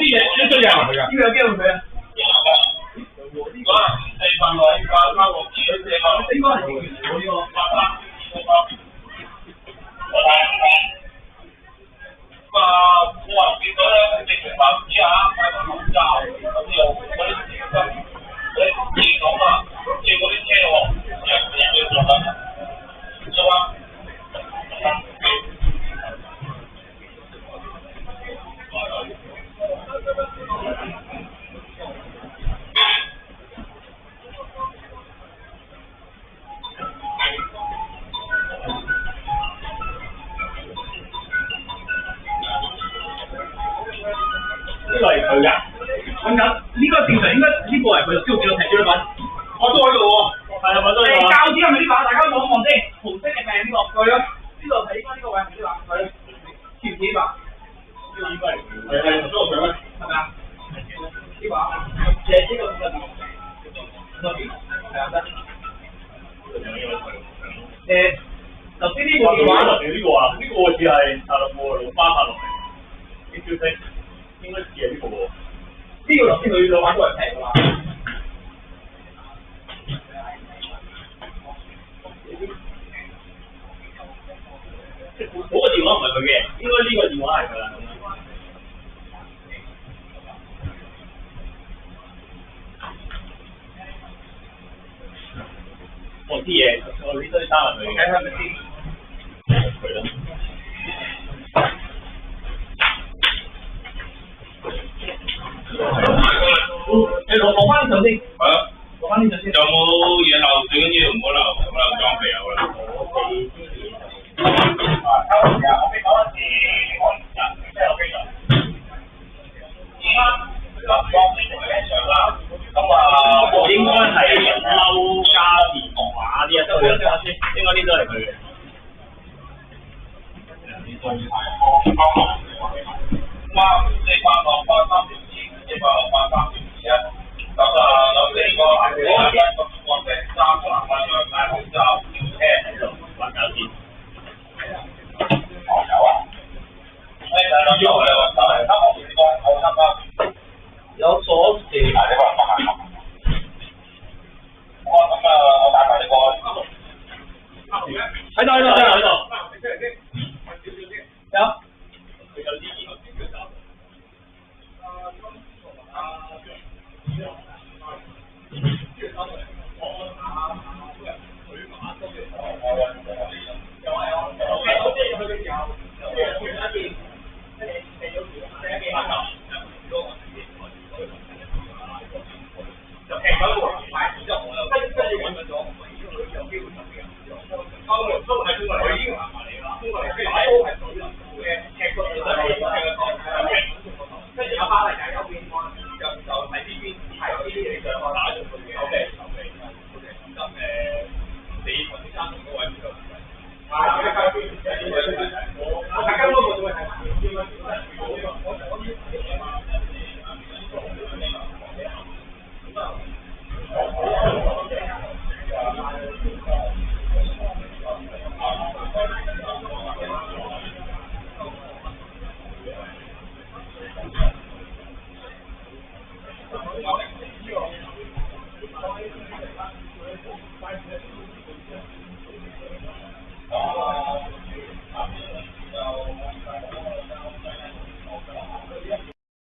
啲嘢都追入去㗎。呢個有機會佢啊？應該係應呢個係佢㗎。揾緊呢個正常，應該呢個係佢燒幾多踢咗啦我都喺度喎。係啊，我都喺度。教子係咪呢把？大家望一望先，紅色嘅係呢個。係啊，呢度係應該呢個位係呢把。係。似唔似呢把？呢個應該係係嗰個上咩？係咪啊？呢把。呢個係啊得。頭先呢個電話呢個啊，呢個好似係大陸過嚟翻落嚟，啲消息應該似係呢個喎。呢個頭先佢老闆都係平㗎嘛。嗰個電話唔係佢嘅，應該呢個電話係佢啦。我啲嘢，我呢堆三文佢嘅。睇係咪先？佢啦。你攞翻呢張先。係啊。攞翻呢張先。有冇嘢漏？最緊要唔好漏裝備有啦。我哋啲嘢就我俾講一次，我即係我非常。應該係嬲加電話呢一堆，應該呢都係佢嘅。